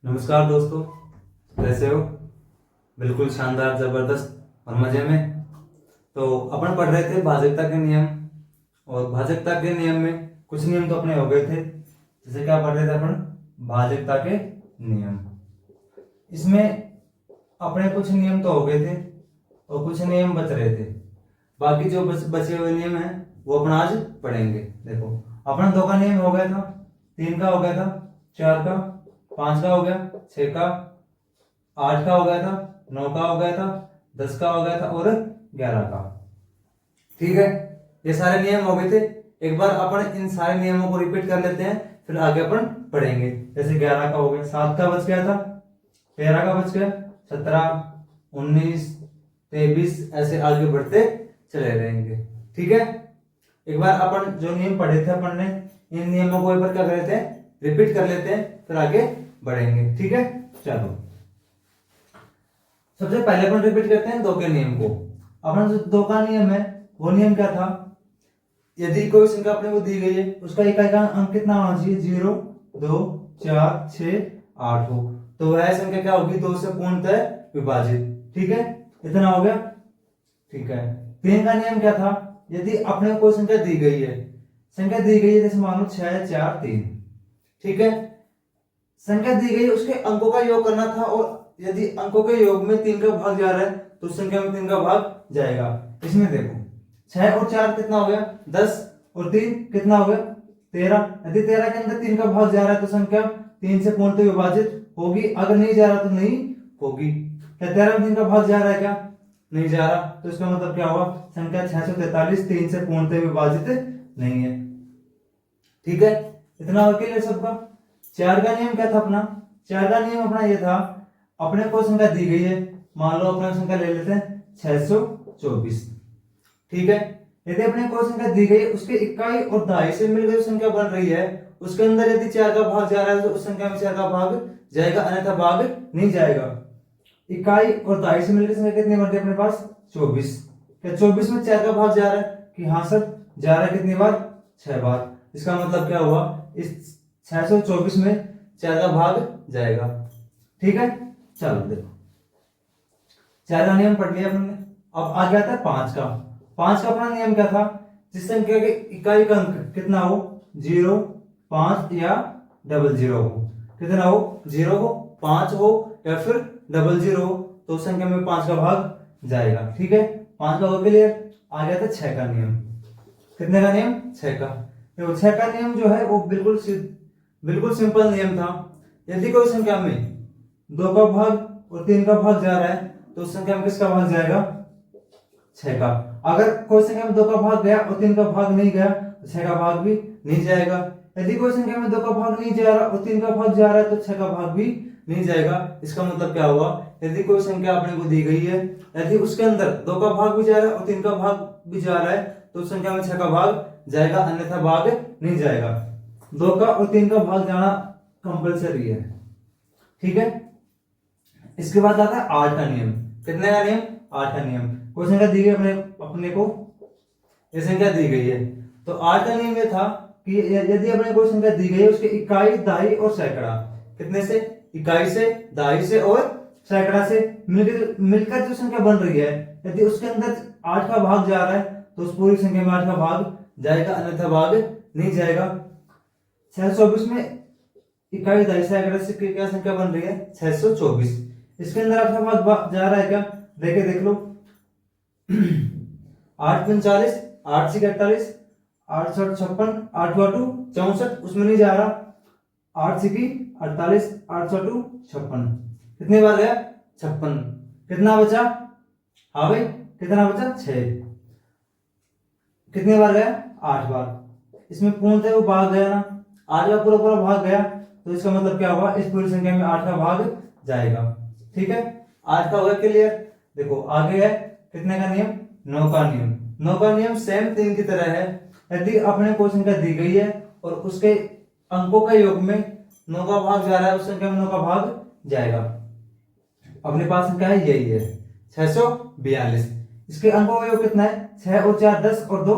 नमस्कार दोस्तों, कैसे हो? बिल्कुल शानदार, जबरदस्त और मजे में। तो अपन पढ़ रहे थे भाजकता के नियम। और भाजकता के नियम में कुछ नियम तो अपने हो गए थे। जैसे क्या पढ़ रहे थे अपन? भाजकता के नियम। इसमें अपने कुछ नियम तो हो गए थे और कुछ नियम बच रहे थे। बाकी जो बचे हुए नियम हैं वो अपन आज पढ़ेंगे। देखो, अपना 2 का नियम हो गया था, 3 का हो गया था, 4 का, 5 का हो गया, 6 का, 8 का हो गया था, 9 का हो गया था, 10 का हो गया था और 11 का। ठीक है, ये सारे नियम हो गए थे। एक बार अपन इन सारे नियमों को रिपीट कर लेते हैं, फिर आगे अपन पढ़ेंगे। जैसे 11 का हो गया, 7 का बच गया था, 13 का बच गया, 17, 19, 23 ऐसे आगे बढ़ते चले रहेंगे। ठीक है, एक बार अपन जो नियम पढ़े थे अपन ने, इन नियमों को एक बार क्या कर लेते हैं, रिपीट कर लेते हैं, फिर आगे बढ़ेंगे। ठीक है, चलो सबसे पहले अपन रिपीट करते हैं 2 के नियम को। अपना जो 2 का नियम है वो नियम क्या था? यदि कोई संख्या अपने को दी गई है, उसका इकाई का अंक कितना होना चाहिए? 0, 2, 4, 6, 8 हो, तो वह संख्या क्या होगी? 2 से पूर्णतः विभाजित। ठीक है, इतना हो गया। ठीक है, 3 का नियम क्या था? यदि अपने को कोई संख्या दी गई है, संख्या दी गई है, जैसे मान लो 6, 4, 3। ठीक है, संख्या दी गई, उसके अंकों का योग करना था, और यदि अंकों के योग में 3 का भाग जा रहा है तो उस संख्या में 3 का भाग जाएगा। इसमें देखो, 6 और 4 कितना हो गया? 10, और 3 कितना हो गया? 13। यदि 13 के अंदर 3 का भाग जा रहा है तो संख्या 3 से पूर्णतः विभाजित होगी। अगर नहीं जा रहा तो नहीं होगी। क्या 13 में 3 का भाग जा रहा है? क्या नहीं जा रहा, तो इसका मतलब क्या हुआ? संख्या 643 3 से पूर्णतः विभाजित नहीं है। ठीक है, इतना हो क्लियर सबका? 4 का नियम क्या था अपना? 4 का नियम अपना ये था, अपने को संख्या दी गई है, मान लो अपने संख्या ले लेते हैं 624। ठीक है, यदि अपने को संख्या दी गई, उसके इकाई और दहाई से मिलकर जो संख्या बन रही है, उसके अंदर यदि 4 का भाग जा रहा है तो उस संख्या में 4 का भाग जाएगा, अन्यथा भाग नहीं जाएगा। इकाई और दहाई से मिलकर संख्या कितनी बन रही है अपने पास? 24। क्या 24 में 4 का भाग जा रहा है? कि हाँ सर, जा रहा है। कितनी बार? 6 बार। इसका मतलब क्या हुआ? इस 624 में 4 का भाग जाएगा। ठीक है, चलो देखो, 4 का नियम पढ़ लिया हमने। अब आ गया था 5 का। 5 का अपना नियम क्या था? जिस संख्या के इकाई का अंक कितना हो, 0, 5 या 00 हो। कितना हो? 0 हो, 5 हो या फिर 00 हो, तो उस संख्या में 5 का भाग जाएगा। ठीक है, 5 का हो क्लियर। आ गया था 6 का नियम। कितने का नियम? 6 का। देखो, 6 का नियम जो है वो बिल्कुल सिंपल नियम था। यदि कोई संख्या में 2 का भाग और 3 का भाग जा रहा है तो उस संख्या में किसका भाग जाएगा? 6 का। अगर कोई संख्या में 2 का भाग गया और 3 का भाग नहीं गया तो 6 का भाग भी नहीं जाएगा। यदि कोई संख्या में 2 का भाग नहीं जा रहा और 3 का भाग जा रहा है तो 6 का भाग भी नहीं जाएगा। इसका मतलब क्या हुआ? यदि कोई संख्या अपने को दी गई है, यदि उसके अंदर 2 का भाग भी जा रहा है और 3 का भाग भी जा रहा है तो उस संख्या में 6 का भाग जाएगा, अन्यथा भाग नहीं जाएगा। 2 का और 3 का भाग जाना कंपलसरी है। ठीक है, इसके बाद आता है 8 का नियम। कितने का नियम? 8 का नियम। कोई संख्या दी गई अपने को, ये संख्या दी गई है, तो 8 का नियम ये था कि यदि अपने कोई संख्या दी गई है, उसके इकाई, दहाई और सैकड़ा, कितने से? इकाई से, दहाई से और सैकड़ा से मिलकर जो संख्या बन रही है, यदि उसके अंदर 8 का भाग जा रहा है तो उस पूरी संख्या में 8 का भाग जाएगा, अन्यथा भाग नहीं जाएगा। 624 में इकाई, दहाई, सैकड़ा से क्या संख्या बन रही है? 624। इसके अंदर 8 का भाग जा रहा है क्या? देख लो 8 45, 8 से 48, 8 से 56, 8 2 64, उसमें नहीं जा रहा। 8 से 48, 8 2 56, कितने बार गया? 56। कितना बचा? हाँ भाई, कितना बचा? 6। कितने बार गया? 8 बार। इसमें पूर्णतः वो भाग गया ना, 8 का पूरा भाग गया, तो इसका मतलब क्या हुआ? इस पूरी संख्या में 8 का भाग जाएगा। ठीक है, 8 का होगा क्लियर। देखो आगे है कितने का नियम? 9 का नियम। 9 का नियम सेम 3 की तरह है। यदि अपने को संख्या दी गई है और उसके अंकों का योग में 9 का भाग जा रहा है, उस संख्या में 9 का भाग जाएगा। अपने पास संख्या है यही है 642। इसके अंकों का योग कितना है? 6 और 4 10 और 2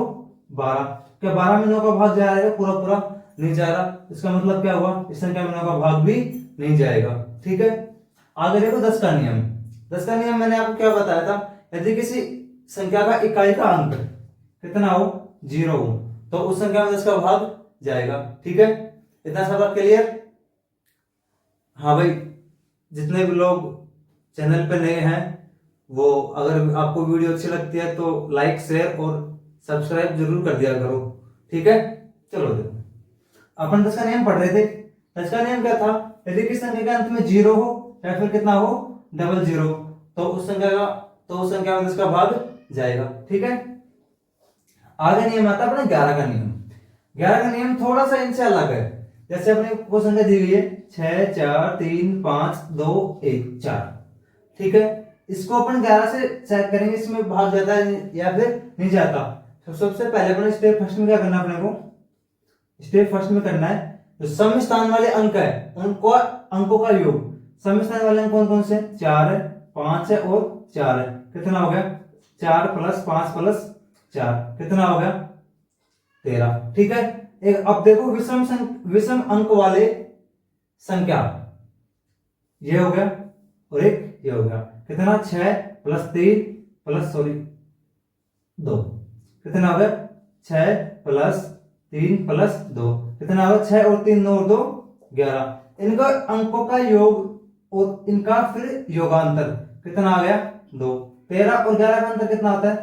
12। क्या 12 में 9 का भाग जा रहा है? पूरा नहीं जा रहा। इसका मतलब क्या हुआ? इस संख्या में 9 का भाग भी नहीं जाएगा। ठीक है, आगे देखो 10 का नियम। 10 का नियम मैंने आपको क्या बताया था, यदि किसी संख्या का इकाई का अंक कितना हो, 0 हो, तो उस संख्या में 10 का भाग जाएगा। ठीक है, इतना सब क्लियर। हाँ भाई, जितने भी लोग चैनल पे नए हैं वो अगर आपको वीडियो अच्छी लगती है तो लाइक शेयर और सब्सक्राइब जरूर कर दिया करो। ठीक है, चलो देखो अपन 10 का नियम पढ़ रहे थे। 10 का नियम क्या था, यदि किसी संख्या के अंत में 0 हो या फिर कितना हो, डबल 0, तो उस संख्या में 10 का भाग जाएगा। ठीक है, आगे नियम आता है अपने 11 का नियम। 11 का नियम थोड़ा सा इनसे अलग है। जैसे अपने को संख्या दी गई है 6 4 3 5 2 1 4। ठीक है, इसको अपन 11 से चेक करेंगे इसमें भाग जाता है या फिर नहीं जाता। तो सबसे पहले अपने स्टेप फर्स्ट में क्या करना है, अपने को स्टेप फर्स्ट में करना है जो सम स्थान वाले अंक है उनको अंकों का योग। सम स्थान वाले अंक कौन कौन से, 4 है, 5 है और 4 है। कितना हो गया, 4 + 5 + 4 कितना हो गया, 13। ठीक है, एक अब देखो विषम अंक वाले संख्या, ये हो गया और एक ये हो गया। कितना, 6 + 3 2 कितना हो गया, 6 + 3 + 2 कितना हो गया, 6 और 3 9 और 2 11। इनका अंकों का योग और इनका फिर योगांतर कितना आ गया, 2। 13 और 11 का अंतर कितना होता है,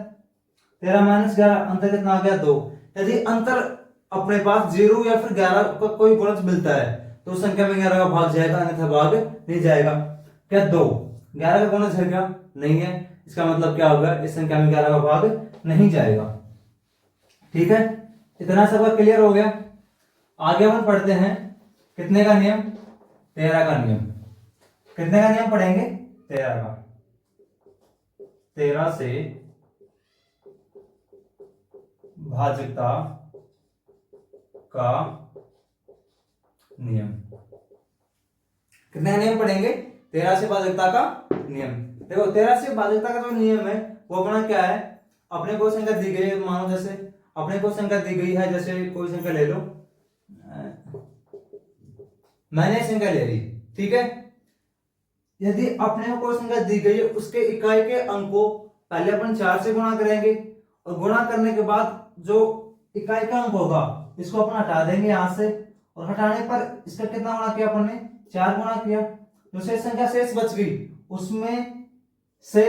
13 - 11 अंतर कितना आ गया, 2। यदि अंतर अपने पास 0 या फिर 11 का कोई गुणज मिलता है तो उस संख्या में 11 का भाग जाएगा, अन्यथा भाग नहीं जाएगा। क्या 2 11 का गुणज है क्या, नहीं है, इसका मतलब क्या होगा, इस संख्या में 11 का भाग नहीं जाएगा। ठीक है, इतना सब क्लियर हो गया। आगे हम पढ़ते हैं कितने का नियम, 13 का नियम। कितने का नियम पढ़ेंगे, 13 का। 13 से भाजकता का नियम। कितने नियम पढ़ेंगे, 13 से भाजकता का नियम। देखो 13 से भाजकता का जो नियम है वो अपना क्या है, अपने को संख्या दी गई है, मानो जैसे अपने को संख्या दी गई है, जैसे कोई संख्या ले लो, मैंने संख्या ले ली। ठीक है, यदि अपने को कोई संख्या दी गई है उसके इकाई के अंक को पहले अपन 4 से गुणा करेंगे और गुणा करने के बाद जो इकाई का अंक होगा इसको अपन हटा देंगे यहां से, और हटाने पर इसका कितना गुणा किया अपन ने, 4 गुणा किया। जो शेष संख्या शेष बच गई उसमें से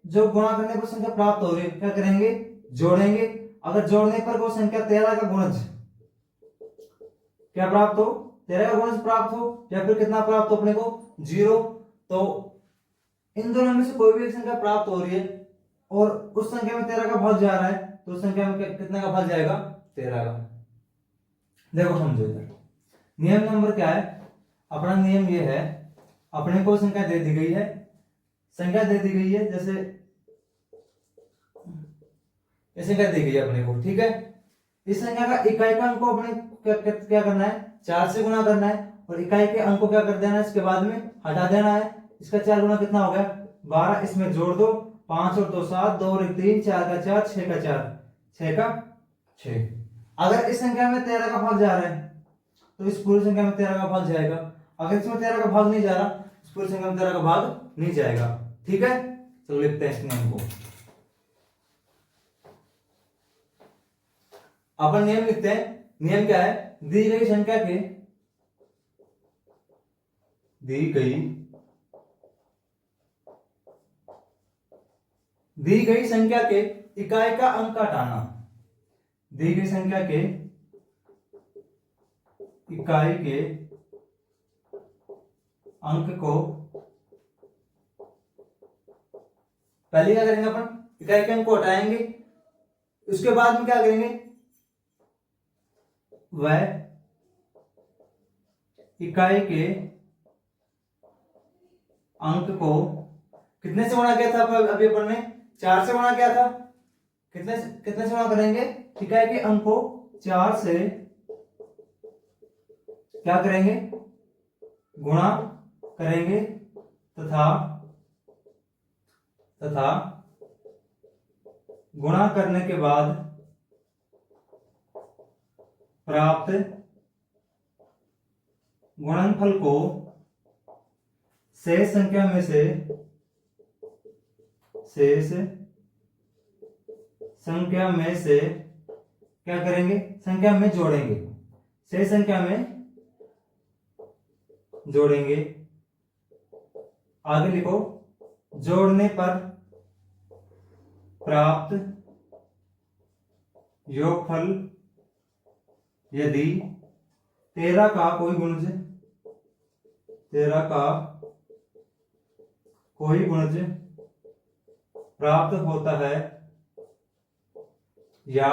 जो गुणा करने पर संख्या प्राप्त हो रही है क्या करेंगे, जोड़ेंगे। अगर जोड़ने पर वो संख्या 13 का गुणज क्या प्राप्त हो, 13 का गुणज प्राप्त हो या फिर कितना प्राप्त हो अपने को, 0, तो इन दोनों में से कोई भी एक संख्या प्राप्त हो रही है और उस संख्या में 13 का भाग जा रहा है तो उस संख्या में कितने का भाग जाएगा, 13 का। देखो समझो इधर नियम नंबर क्या है, अपना नियम ये है, अपने को संख्या दे दी गई है, संख्या दे दी गई है, जैसे ये संख्या दी गई है अपने को। ठीक है, इस संख्या का इकाई का अंक को अपने क्या करना है, 4 से गुणा करना है और इकाई के अंक को क्या कर देना है, इसके बाद में हटा देना है। इसका 4 गुना कितना हो गया, 12, इसमें जोड़ दो, 5 और 2 7, 2 और 1 3, 4 का 4, 6 का 4, 6 का 6। अगर इस संख्या में 13 का भाग जा रहा है तो इस पूरी संख्या में 13 का भाग जाएगा। अगर इसमें 13 का भाग नहीं जा रहा, इस पूरी संख्या में 13 का भाग नहीं जाएगा। ठीक है, चलो लिखते हैं इस नियम को। अपन नियम लिखते हैं, नियम क्या है, दी गई संख्या के दी गई संख्या के इकाई का अंक हटाना। दी गई संख्या के इकाई के अंक को पहले क्या करेंगे, अपन इकाई के अंक को हटाएंगे, उसके बाद में क्या करेंगे, वह इकाई के अंक को कितने से गुणा किया था, अभी अपन ने 4 से गुणा किया था, कितने से गुणा करेंगे, इकाई के अंक को 4 से क्या करेंगे, गुणा करेंगे तथा गुणा करने के बाद प्राप्त गुणनफल को शेष संख्या में से शेष संख्या में से क्या करेंगे, संख्या में जोड़ेंगे, शेष संख्या में जोड़ेंगे। आगे लिखो, जोड़ने पर प्राप्त योगफल यदि 13 का कोई गुणज 13 का कोई गुणज प्राप्त होता है या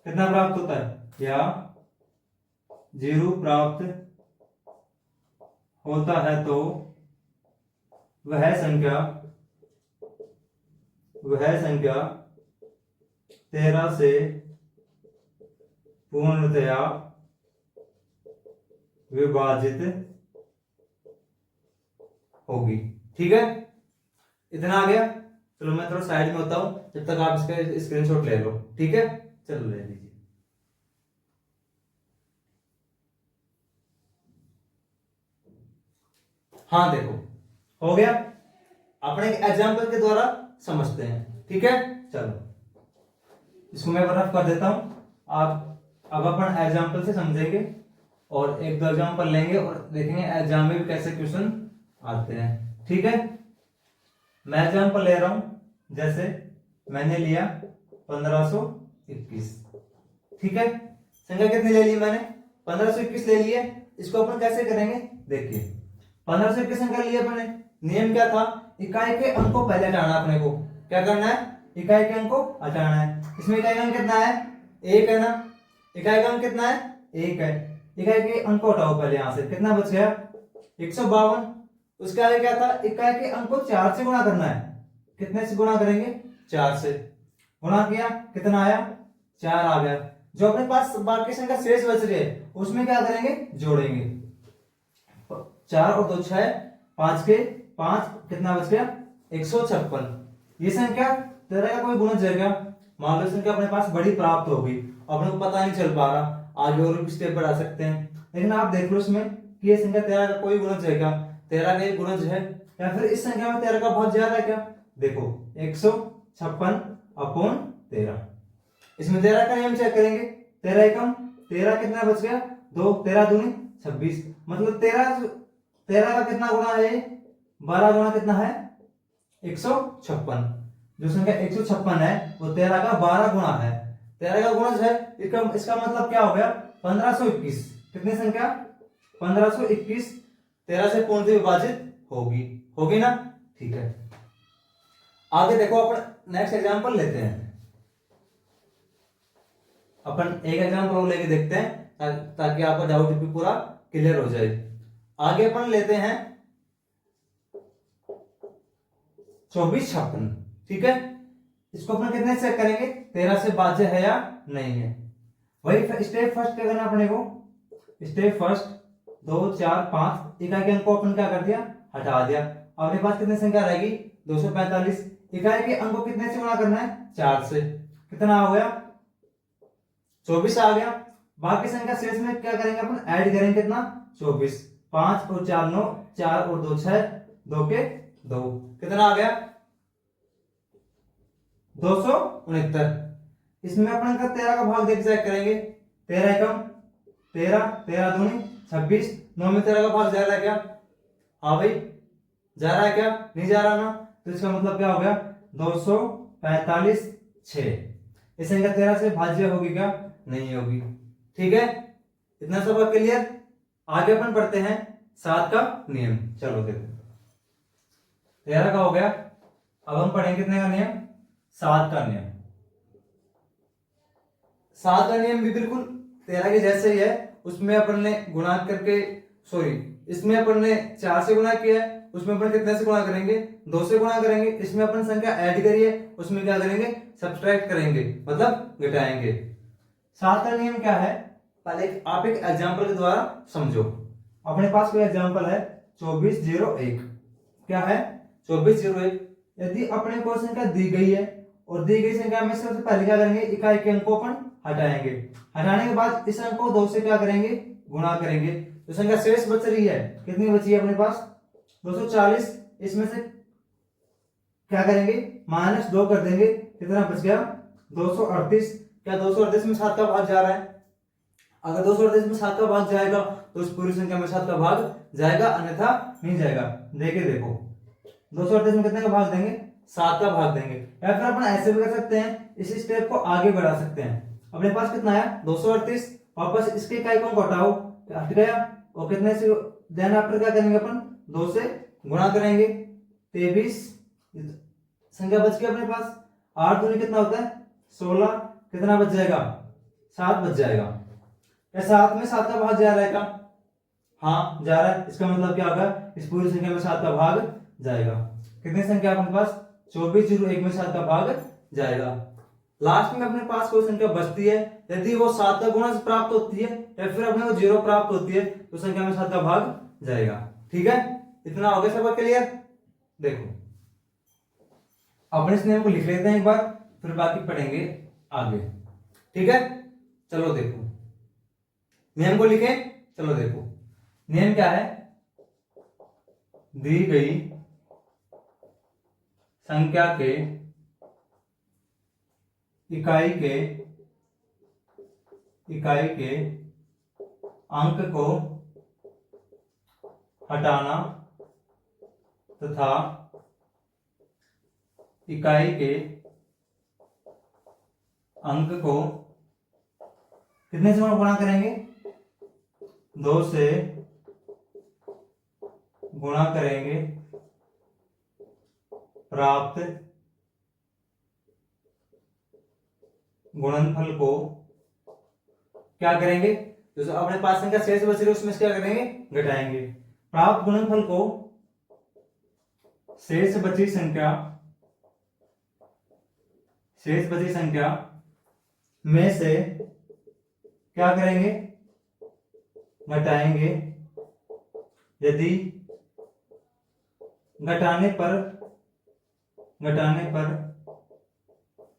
कितना प्राप्त होता है या 0 प्राप्त होता है तो वह संख्या 13 से पूर्णतया विभाजित होगी। ठीक है, इतना आ गया। चलो मैं थोड़ा साइड में होता हूं, जब तक आप इसका स्क्रीनशॉट ले लो। ठीक है, चलो ले लीजिए। हाँ देखो, हो गया। अपने एग्जाम्पल के द्वारा समझते हैं। ठीक है, चलो इसको मैं रफ कर देता हूं। आप अब अपन एग्जाम्पल से समझेंगे और एक दो एग्जाम्पल लेंगे और देखेंगे एग्जाम में भी कैसे क्वेश्चन आते हैं। ठीक है, मैं एग्जाम्पल ले रहा हूं, जैसे मैंने लिया 1521। ठीक है, संख्या कितनी ले ली मैंने, 1521 ले लिए। इसको अपन कैसे करेंगे, देखिए 1521 संख्या ली अपने, नियम क्या था, इकाई के अंक को पहले हटाना। अपने को क्या करना है, इकाई के अंक को हटाना है। इसमें इकाई का अंक कितना है, 1 है ना, इकाई का अंक कितना है, 1 है। इकाई के अंक को हटाओ पहले, यहां से कितना बच गया, 152। उसके आगे क्या था, इकाई के अंक को 4 से गुणा करना है। कितने से गुणा करेंगे, 4 से। गुणा किया, कितना आया, 4 आ गया। जो अपने पास बाकी संख्या शेष बच रही है उसमें क्या करेंगे, जोड़ेंगे। 4 और 2 6, 5 के 5, कितना बच गया, 156। ये संख्या 13 का कोई गुणज है क्या, मान लो संख्या अपने पास बड़ी प्राप्त होगी, अपने को पता नहीं चल पा रहा, आगे और भी स्टेप बढ़ा सकते हैं। लेकिन आप देख लो इसमें कि ये संख्या 13 का कोई गुणज है क्या, 13 का एक गुणज है, या फिर इस संख्या में 13 का बहुत ज्यादा है क्या। देखो 156/13, इसमें 13 का नियम चेक करेंगे। 13 एकम 13, कितना बच गया, 2, 13 दूनी 26, मतलब 13 का कितना गुणा है, 12 गुणा कितना है, 156। जो संख्या 156 है वो 13 का 12 गुणा है। 13 का गुणज है, इसका मतलब क्या हो गया, 1521। कितनी संख्या, 1521 13 से पूर्णतः विभाजित होगी ना। ठीक है, आगे देखो, अपन नेक्स्ट एग्जांपल लेते हैं। अपन एक एग्जांपल और लेके देखते हैं ताकि आपका डाउट भी पूरा क्लियर हो जाए। आगे अपन लेते हैं 2456। ठीक है, इसको अपन कितने से करेंगे, 13 से भाज्य है या नहीं है। वही स्टेप फर्स्ट क्या करना अपने को, स्टेप फर्स्ट 2 4 5, इकाई के अंक को अपन क्या कर दिया, हटा दिया। अपने पास कितनी संख्या रहेगी, 245। इकाई के अंक को कितने से गुणा करना है, 4 से। कितना हो गया, 24 आ गया। बाकी संख्या शेष में क्या करेंगे अपन, ऐड करेंगे, कितना, 24। 5 और 4 9, 4 और 2 6, 2 के 2, कितना आ गया, 269। इसमें अपन का 13 का भाग देख चेक करेंगे। 13 एकम 13, 13 दूनी 26, 9 में 13 का भाग जा रहा है क्या, हाँ भाई जा रहा है क्या, नहीं जा रहा ना, तो इसका मतलब क्या हो गया, 245/6। इस संख्या 13 से भाज्य होगी क्या, नहीं होगी। ठीक है, इतना सब क्लियर। आगे अपन पढ़ते हैं 7 का नियम। चलो देखो, 13 का हो गया, अब हम पढ़ेंगे कितने का नियम, 7 का नियम। 7 का नियम भी बिल्कुल 13 के जैसे ही है। उसमें अपन ने गुणा करके, सॉरी, इसमें अपन ने 4 से गुणा किया है, उसमें अपन कितने से गुणा करेंगे, 2 से गुणा करेंगे। इसमें अपन संख्या ऐड करी है, उसमें क्या करेंगे, सब्ट्रैक्ट करेंगे, मतलब घटाएंगे। 7 का नियम क्या है, पहले आप एक एग्जांपल के द्वारा समझो। अपने पास कोई एग्जांपल है 2401। क्या है, 2401। यदि अपने को संख्या दी गई है और दी गई संख्या में सबसे पहले क्या करेंगे, इकाई के अंक को अपन हटाएंगे। हटाने के बाद इस अंक को 2 से क्या करेंगे, गुणा करेंगे। तो संख्या शेष बच रही है, कितनी बची है अपने पास, 240, इसमें से क्या करेंगे -2 कर देंगे, कितना बच गया 238। क्या 238 में 7 का भाग जा रहा है? अगर 238 में 7 का भाग जाएगा तो उस पूरी संख्या में 7 का भाग जाएगा, अन्यथा नहीं जाएगा। देखो 238 में कितने का भाग देंगे? 7 का भाग देंगे। या फिर अपन ऐसे भी कर सकते हैं, इसी स्टेप को आगे बढ़ा सकते हैं। अपने पास कितना आया 238, वापस इसके इकाई को घटाओ, हट गया, और कितने से देन आफ्टर क्या करेंगे अपन 2 से गुणा करेंगे, 23 संख्या बच गई अपने पास। 8 दूनी कितना होता है 16, कितना बच जाएगा 7 बच जाएगा। क्या 7 में 7 का भाग जा रहा है क्या? हाँ जा रहा है, इसका मतलब क्या होगा इस पूरी संख्या में 7 का भाग जाएगा। कितनी संख्या अपने पास 24, 01 में 7 का भाग जाएगा। लास्ट में अपने पास कोई संख्या बचती है, यदि वो 7 का गुणज प्राप्त होती है या फिर अपने को 0 प्राप्त होती है तो संख्या में 7 का भाग जाएगा। ठीक है, इतना हो गया सब क्लियर। देखो अपने इस नियम को लिख लेते हैं एक बार, फिर बाकी पढ़ेंगे आगे। ठीक है, चलो देखो नियम को लिखें। चलो देखो नियम क्या है, दी गई संख्या के इकाई के अंक को हटाना तथा इकाई के अंक को कितने से गुणा करेंगे 2 से गुणा करेंगे, प्राप्त गुणनफल को क्या करेंगे, जो अपने पास संख्या शेष बच रही है उसमें से क्या करेंगे घटाएंगे। प्राप्त गुणनफल को शेष बची संख्या में से क्या करेंगे घटाएंगे, यदि घटाने पर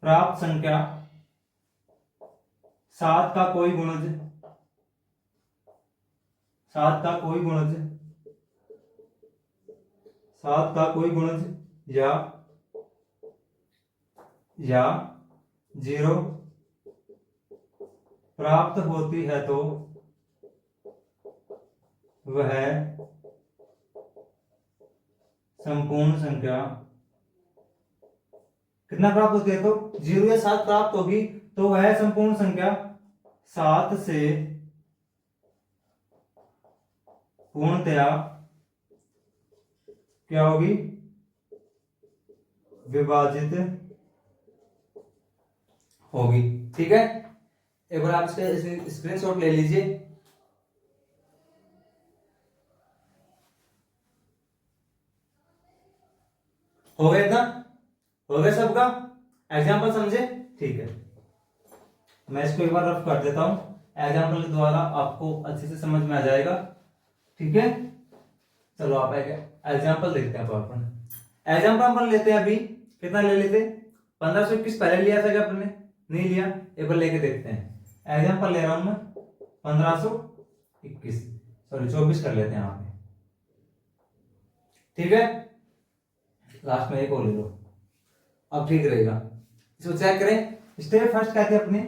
प्राप्त संख्या 7 का कोई गुणज या 0 प्राप्त होती है तो वह संपूर्ण संख्या कितना प्राप्त होती है, तो 0 या 7 प्राप्त होगी तो वह संपूर्ण संख्या 7 से पूर्णतया क्या होगी विभाजित होगी। ठीक है, एक बार आप इसका स्क्रीनशॉट ले लीजिए। हो गया इतना, हो गया सबका एग्जाम्पल समझे? ठीक है, मैं इसको एक बार रफ कर देता हूं, एग्जाम्पल के द्वारा आपको अच्छे से समझ में आ जाएगा। ठीक है, चलो आप एक एग्जाम्पल देखते हैं। अपन एग्जाम्पल अपन लेते हैं, अभी कितना ले लेते 1521 पहले लिया था क्या अपने? नहीं लिया, एक बार लेके देखते हैं। एग्जाम्पल ले रहा हूं मैं 1521, सॉरी 24 कर लेते हैं यहाँ पे। ठीक है, लास्ट में एक और ले लो, अब ठीक रहेगा। इसको चेक करें। स्टेप फर्स्ट क्या थे अपने?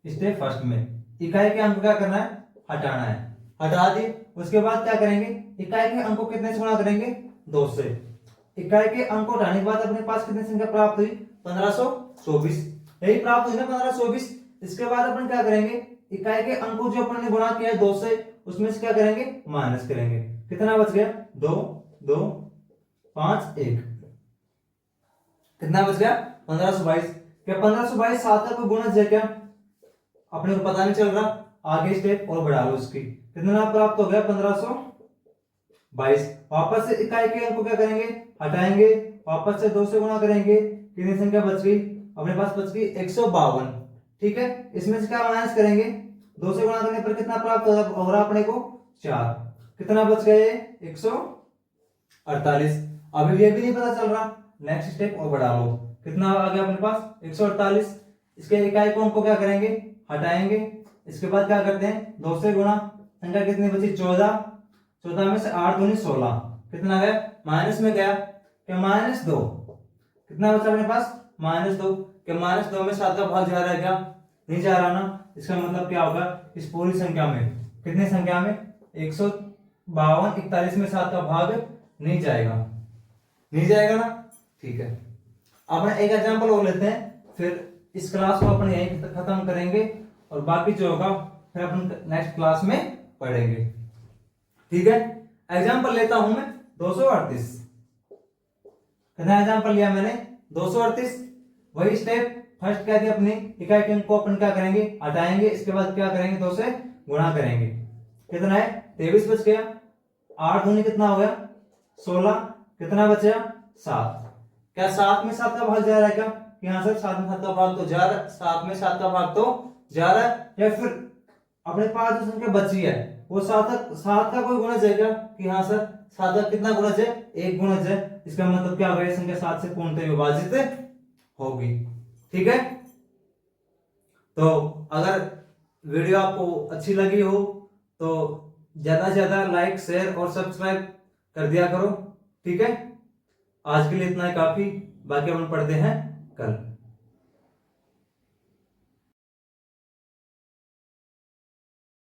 स्टेप फर्स्ट में इकाई के अंक क्या करना है हटाना है, हटा दिए। उसके बाद क्या करेंगे इकाई के अंक को कितने से गुणा करेंगे 2 से। इकाई के अंक को हटाने के बाद अपने पास कितनी संख्या प्राप्त हुई 1524, यही प्राप्त हुई ना 1524। इसके बाद अपन क्या करेंगे इकाई के अंक को जो अपन ने गुणा किया है 2 से, उसमें से क्या करेंगे माइनस करेंगे, कितना बच गया 2 2 5 1, कितना बच गया 1522। क्या 1522 7 का कोई गुणज है क्या? अपने को पता नहीं चल रहा। आगे स्टेप और बढ़ा लो उसकी, कितना प्राप्त हो गया 1522। वापस से इकाई के अंक को क्या करेंगे हटाएंगे, वापस से 2 से गुणा करेंगे, कितनी संख्या बच गई अपने पास बच गई 152। ठीक है, इसमें से क्या माइनस करेंगे 2 से गुणा करने पर कितना प्राप्त होगा अपने को 4, कितना बच गए 148। अभी ये भी नहीं पता चल रहा, नेक्स्ट स्टेप और बढ़ा लो, कितना आ गया अपने पास 148। इसके इकाई को हमको क्या करेंगे हटाएंगे, इसके बाद क्या करते हैं 2 से गुणा, संख्या कितनी बची 14, 14 में से 8 दूनी 16, कितना गया, माइनस में गया, क्या -2, कितना बचा अपने पास -2, क्या -2 में 7 का भाग जा रहा है क्या, नहीं जा रहा ना। इसका मतलब क्या होगा, इस पूरी संख्या में, कितनी संख्या में, 152 41 में 7 का भाग नहीं जाएगा, नहीं जाएगा ना। ठीक है, अपना एक एग्जांपल और लेते हैं, फिर इस क्लास को अपन यहीं खत्म करेंगे और बाकी जो होगा फिर अपन नेक्स्ट क्लास में पढ़ेंगे। ठीक है, एग्जांपल लेता हूं मैं 238। कितना एग्जांपल लिया मैंने, 238। वही स्टेप फर्स्ट क्या थी अपनी, इकाई के अंक को अपन क्या करेंगे, हटाएंगे, इसके बाद क्या करेंगे, 2 से गुणा करेंगे। कितना है, 23 बच गया, 8 दूनी कितना हो गया 16, कितना बचा 7। क्या 7 में 7 का भाग जा रहा है क्या, यहाँ से 7 में 7 का भाग तो जा रहा है, 7 में 7 का भाग तो जा रहा है, या फिर अपने पास जो संख्या बची है वो 7 का कोई गुणज है क्या, कि हाँ सर 7 का कितना गुणज है, 1 गुणज है। इसका मतलब क्या होगा, ये संख्या 7 से पूर्णतः विभाजित होगी। ठीक है, तो अगर वीडियो आपको अच्छी लगी हो तो ज्यादा से ज्यादा लाइक शेयर और सब्सक्राइब कर दिया करो। ठीक है, आज के लिए इतना ही काफी, बाकी अपन पढ़ते हैं कल।